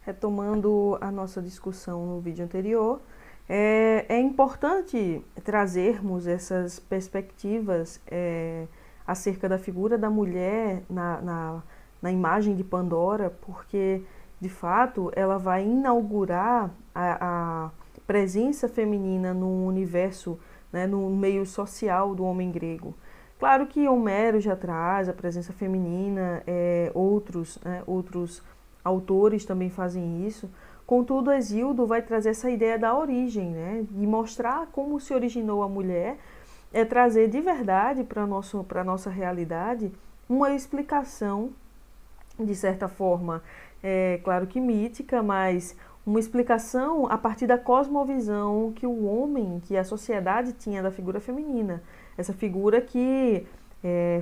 retomando a nossa discussão no vídeo anterior, é importante trazermos essas perspectivas acerca da figura da mulher na imagem de Pandora, porque, de fato, ela vai inaugurar a presença feminina no universo, né, no meio social do homem grego. Claro que Homero já traz a presença feminina, outros autores também fazem isso. Contudo, Hesíodo vai trazer essa ideia da origem, né? De mostrar como se originou a mulher, trazer de verdade para a nossa realidade uma explicação, de certa forma, claro que mítica, mas uma explicação a partir da cosmovisão que o homem, que a sociedade tinha da figura feminina. Essa figura que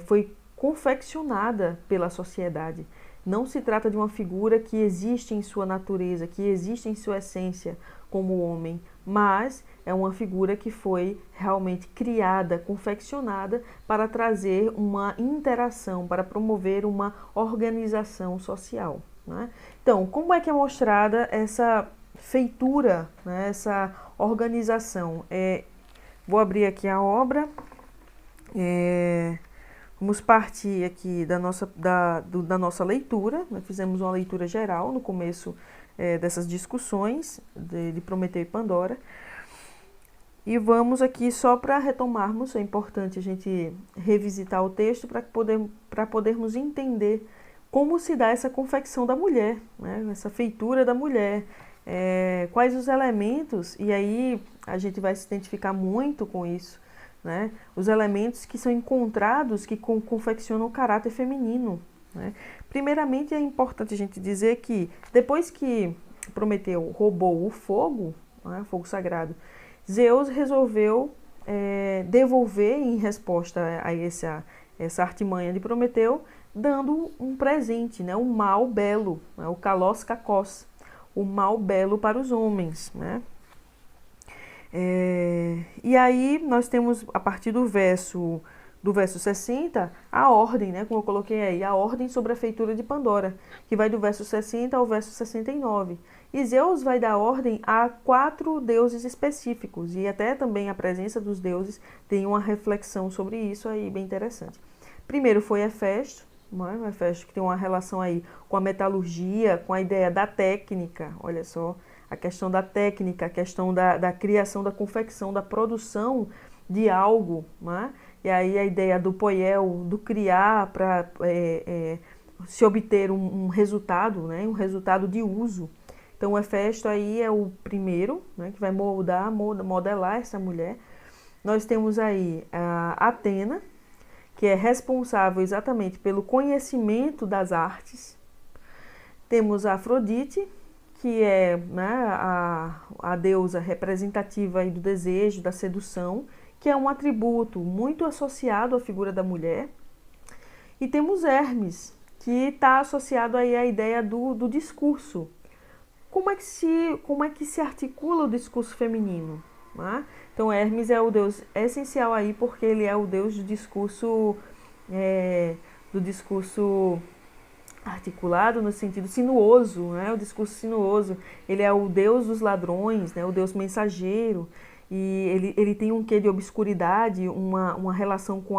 foi confeccionada pela sociedade. Não se trata de uma figura que existe em sua natureza, que existe em sua essência como homem, mas é uma figura que foi realmente criada, confeccionada para trazer uma interação, para promover uma organização social, né? Então, como é que é mostrada essa feitura, né, essa organização? Vou abrir aqui a obra. Vamos partir aqui da nossa leitura. Nós fizemos uma leitura geral no começo dessas discussões de Prometeu e Pandora. E vamos aqui só para retomarmos, é importante a gente revisitar o texto para podermos entender como se dá essa confecção da mulher, né? Essa feitura da mulher, quais os elementos, e aí a gente vai se identificar muito com isso, né? Os elementos que são encontrados que confeccionam o caráter feminino, né? Primeiramente, é importante a gente dizer que depois que Prometeu roubou o fogo, né, fogo sagrado, Zeus resolveu devolver em resposta a essa artimanha de Prometeu, dando um presente, né, um mal belo, né, o kalos kakos, o mal belo para os homens, né? E aí nós temos, a partir do verso 60, a ordem, né, como eu coloquei aí, a ordem sobre a feitura de Pandora, que vai do verso 60 ao verso 69. E Zeus vai dar ordem a 4 deuses específicos, e até também a presença dos deuses tem uma reflexão sobre isso aí bem interessante. Primeiro foi Hefesto, né, Hefesto que tem uma relação aí com a metalurgia, com a ideia da técnica, olha só, a questão da técnica, a questão da criação, da confecção, da produção de algo, né? E aí a ideia do poiel, do criar para se obter um resultado, né? Um resultado de uso. Então o Hefesto aí é o primeiro, né? Que vai modelar essa mulher. Nós temos aí a Atena, que é responsável exatamente pelo conhecimento das artes. Temos a Afrodite, que é, né, a deusa representativa aí do desejo, da sedução, que é um atributo muito associado à figura da mulher. E temos Hermes, que está associado aí à ideia do discurso. Como é que se articula o discurso feminino, né? Então Hermes é o deus essencial aí, porque ele é o deus do discurso articulado no sentido sinuoso, né? O discurso sinuoso. Ele é o deus dos ladrões, né? O deus mensageiro, e ele tem um quê de obscuridade, uma relação com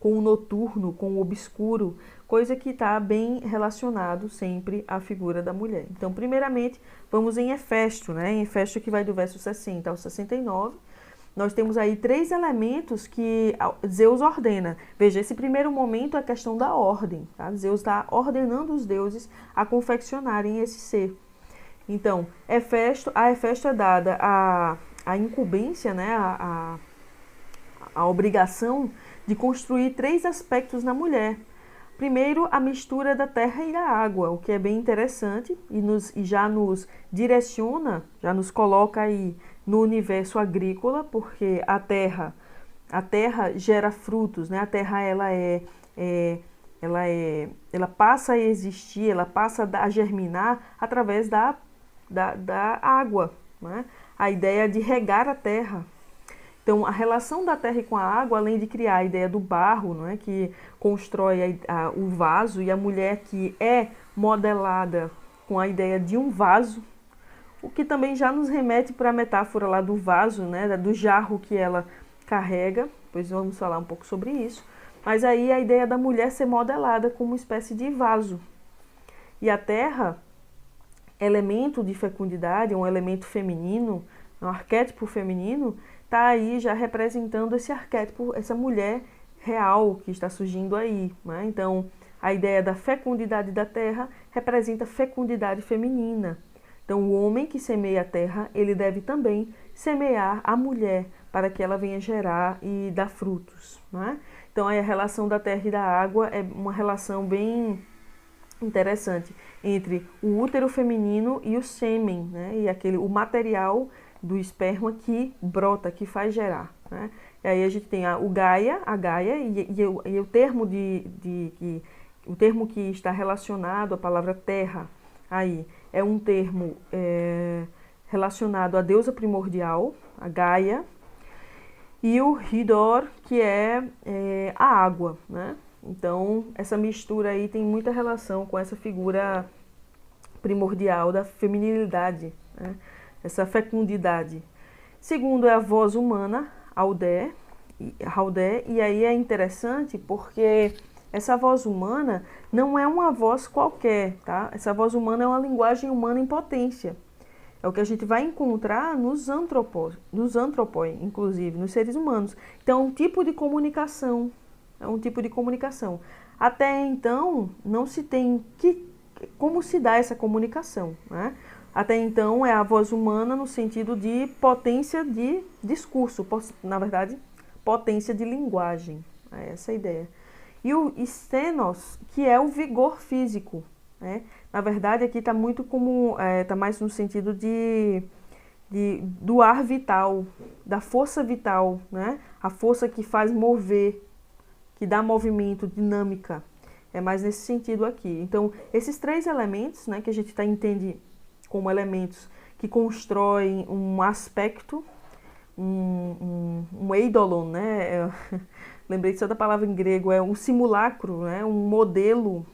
o noturno, com o obscuro, coisa que está bem relacionado sempre à figura da mulher. Então, primeiramente, vamos em Hefesto, né? Em Hefesto, que vai do verso 60 ao 69. Nós temos aí 3 elementos que Zeus ordena. Veja, esse primeiro momento é a questão da ordem, tá? Zeus está ordenando os deuses a confeccionarem esse ser. Então, a Hefesto é dada a incumbência, né? A obrigação de construir 3 aspectos na mulher. Primeiro, a mistura da terra e da água, o que é bem interessante e já nos direciona, já nos coloca aí no universo agrícola, porque a terra gera frutos, né? A terra ela passa a existir, ela passa a germinar através da água, né? A ideia de regar a terra. Então, a relação da terra com a água, além de criar a ideia do barro, não é, que constrói o vaso, e a mulher que é modelada com a ideia de um vaso, o que também já nos remete para a metáfora lá do vaso, né, do jarro que ela carrega, pois vamos falar um pouco sobre isso. Mas aí a ideia da mulher ser modelada como uma espécie de vaso. E a terra, elemento de fecundidade, um elemento feminino, um arquétipo feminino, está aí já representando esse arquétipo, essa mulher real que está surgindo aí, né? Então, a ideia da fecundidade da terra representa fecundidade feminina. Então, o homem que semeia a terra, ele deve também semear a mulher para que ela venha gerar e dar frutos, né? Então, aí a relação da terra e da água é uma relação bem interessante entre o útero feminino e o sêmen, né? E o material do esperma que brota, que faz gerar, né? E aí a gente tem a Gaia e o termo o termo que está relacionado à palavra terra aí é um termo relacionado à deusa primordial, a Gaia, e o Hidor, que é a água, né? Então, essa mistura aí tem muita relação com essa figura primordial da feminilidade, né? Essa fecundidade. Segundo é a voz humana, Haudé, e aí é interessante porque essa voz humana não é uma voz qualquer, tá? Essa voz humana é uma linguagem humana em potência. É o que a gente vai encontrar nos antropoi, inclusive, nos seres humanos. Então, é um tipo de comunicação. É um tipo de comunicação. Até então, não se tem como se dá essa comunicação, né? Até então, é a voz humana no sentido de potência de discurso, na verdade, potência de linguagem. É essa a ideia. E o stenos, que é o vigor físico, né? Na verdade, aqui está muito como, está mais no sentido do ar vital, da força vital, né? A força que faz mover, que dá movimento, dinâmica. É mais nesse sentido aqui. Então, esses três elementos, né, que a gente entende como elementos que constroem um aspecto, um eidolon, né? Lembrei só da palavra em grego, é um simulacro, né? Um modelo,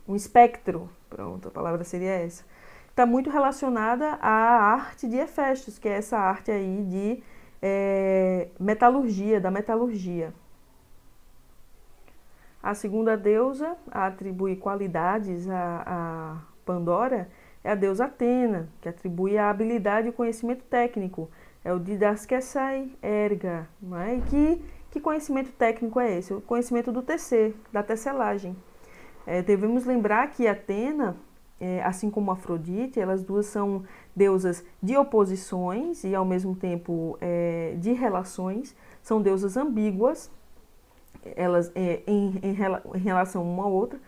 um espectro. Pronto, a palavra seria essa. Está muito relacionada à arte de Hefestos, que é essa arte aí de metalurgia, da metalurgia. A segunda deusa a atribuir qualidades a Pandora é a deusa Atena, que atribui a habilidade e o conhecimento técnico. É o Didaskesai Erga. Né? E que conhecimento técnico é esse? O conhecimento do tecer, da tecelagem. Devemos lembrar que Atena, assim como Afrodite, elas duas são deusas de oposições e ao mesmo tempo de relações. São deusas ambíguas, elas em relação uma à outra.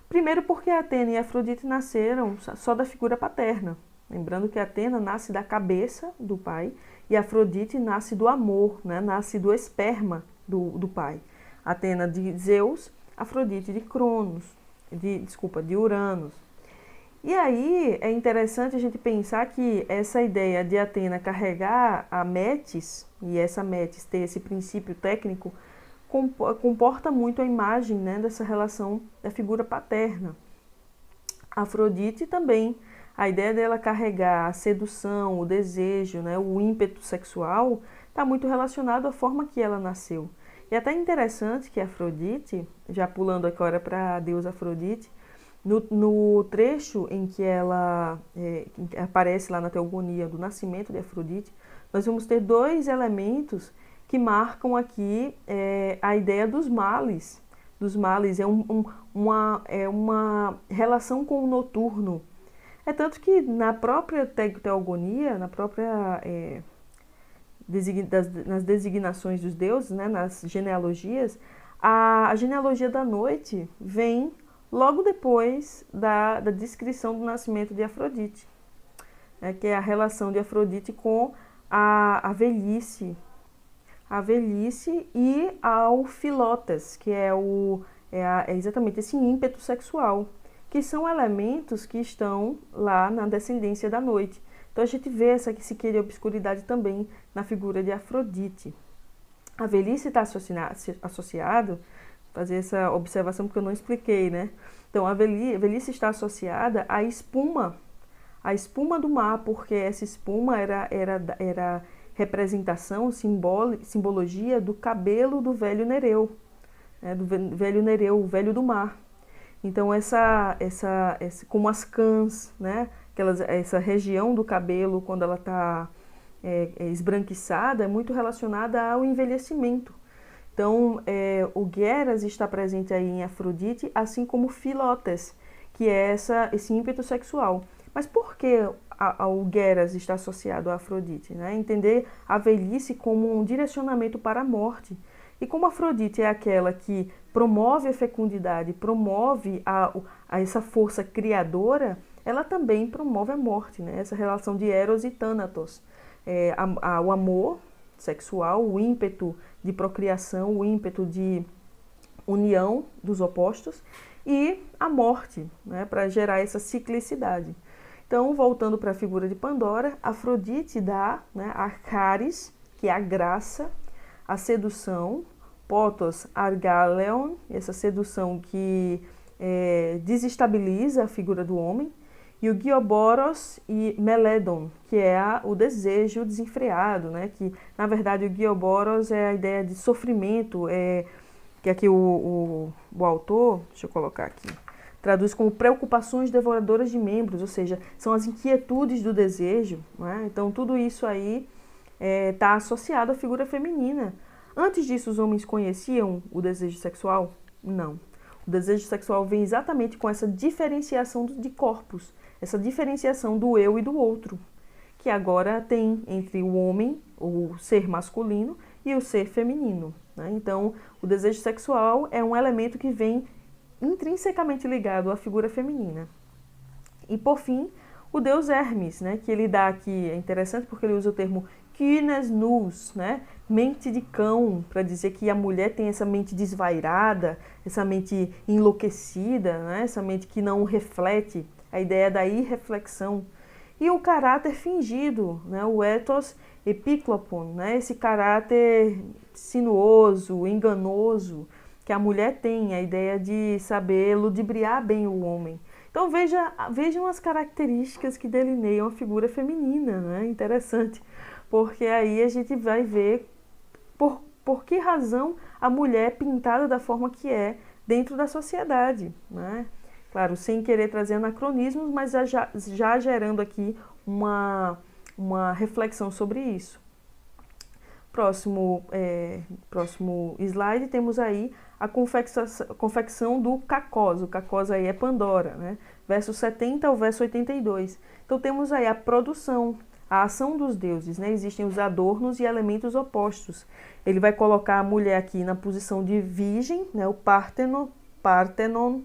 Primeiro porque Atena e Afrodite nasceram só da figura paterna. Lembrando que Atena nasce da cabeça do pai e Afrodite nasce do amor, né? Nasce do esperma do pai. Atena de Zeus, Afrodite de Cronos, de Uranos. E aí é interessante a gente pensar que essa ideia de Atena carregar a Metis, e essa Metis ter esse princípio técnico, comporta muito a imagem, né, dessa relação da figura paterna. Afrodite também, a ideia dela carregar a sedução, o desejo, né, o ímpeto sexual, está muito relacionado à forma que ela nasceu. E é até interessante que Afrodite, já pulando agora para a deusa Afrodite, no trecho em que ela aparece lá na Teogonia do nascimento de Afrodite, nós vamos ter dois elementos que marcam aqui a ideia dos males. Dos males é uma relação com o noturno. É tanto que na própria Teogonia, na própria nas designações dos deuses, né, nas genealogias, a genealogia da noite vem logo depois da descrição do nascimento de Afrodite, que é a relação de Afrodite com a velhice e ao Filotes, que é exatamente esse ímpeto sexual, que são elementos que estão lá na descendência da noite. Então a gente vê esse quê de obscuridade também na figura de Afrodite. A velhice está associado, fazer essa observação porque eu não expliquei, né? Então, a velhice está associada à espuma do mar, porque essa espuma era representação, simbologia do cabelo do velho Nereu, né, do velho Nereu, o velho do mar. Então, como as cãs, né, essa região do cabelo, quando ela está esbranquiçada, é muito relacionada ao envelhecimento. Então, o Gueras está presente aí em Afrodite, assim como Filotes, que é esse ímpeto sexual. Mas por que o Gueras está associado a Afrodite? Né? Entender a velhice como um direcionamento para a morte. E como Afrodite é aquela que promove a fecundidade, promove essa força criadora, ela também promove a morte, né? Essa relação de Eros e Thanatos. O amor sexual, o ímpeto de procriação, o ímpeto de união dos opostos e a morte, né? Para gerar essa ciclicidade. Então, voltando para a figura de Pandora, Afrodite dá, né, a Charis, que é a graça, a sedução, Potos, Argaleon, essa sedução que desestabiliza a figura do homem, e o Guioboros e Meledon, que é o desejo desenfreado, né? Que, na verdade, o Guioboros é a ideia de sofrimento, que aqui o autor, deixa eu colocar aqui, traduz como preocupações devoradoras de membros, ou seja, são as inquietudes do desejo, né? Então, tudo isso aí está associado à figura feminina. Antes disso, os homens conheciam o desejo sexual? Não. O desejo sexual vem exatamente com essa diferenciação de corpos, essa diferenciação do eu e do outro, que agora tem entre o homem, o ser masculino, e o ser feminino, né? Então, o desejo sexual é um elemento que vem intrinsecamente ligado à figura feminina. E, por fim, o deus Hermes, né, que ele dá aqui, é interessante porque ele usa o termo Kynes nous, né, mente de cão, para dizer que a mulher tem essa mente desvairada, essa mente enlouquecida, né, essa mente que não reflete, a ideia da irreflexão. E o caráter fingido, né, o ethos epiklopon, né, esse caráter sinuoso, enganoso, que a mulher tem, a ideia de saber ludibriar bem o homem. Então vejam as características que delineiam a figura feminina, né? Interessante, porque aí a gente vai ver por que razão a mulher é pintada da forma que é dentro da sociedade, né? Claro, sem querer trazer anacronismos, mas já gerando aqui uma reflexão sobre isso. Próximo slide, temos aí a confecção do Cacós. O Cacós aí é Pandora, né? Verso 70 ao verso 82. Então temos aí a produção, a ação dos deuses, né? Existem os adornos e elementos opostos. Ele vai colocar a mulher aqui na posição de virgem, né? O Parthenon,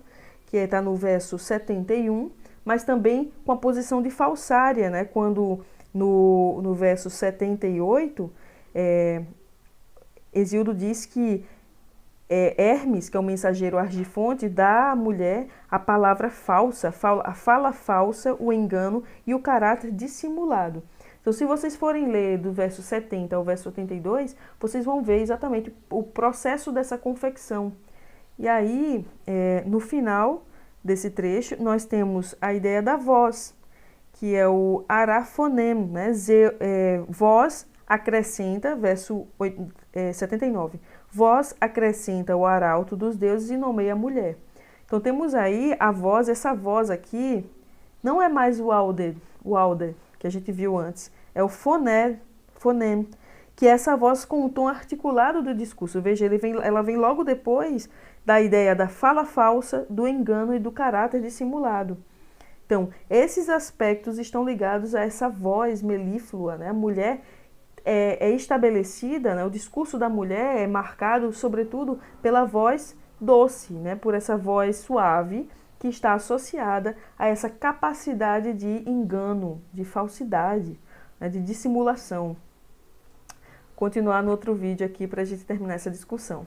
que está no verso 71, mas também com a posição de falsária, né? Quando no verso 78, Hesíodo diz que Hermes, que é o mensageiro argifonte, dá à mulher a palavra falsa, a fala falsa, o engano e o caráter dissimulado. Então, se vocês forem ler do verso 70 ao verso 82, vocês vão ver exatamente o processo dessa confecção. E aí, no final desse trecho, nós temos a ideia da voz, que é o arafonem, né? Voz acrescenta, verso 79, voz acrescenta o arauto dos deuses e nomeia a mulher. Então temos aí a voz, essa voz aqui não é mais o alder que a gente viu antes, é o fonem, que é essa voz com o tom articulado do discurso. Veja, ela vem logo depois da ideia da fala falsa, do engano e do caráter dissimulado. Então, esses aspectos estão ligados a essa voz melíflua, né? A mulher é estabelecida, né? O discurso da mulher é marcado, sobretudo, pela voz doce, né? Por essa voz suave que está associada a essa capacidade de engano, de falsidade, né? De dissimulação. Continuar no outro vídeo aqui para a gente terminar essa discussão.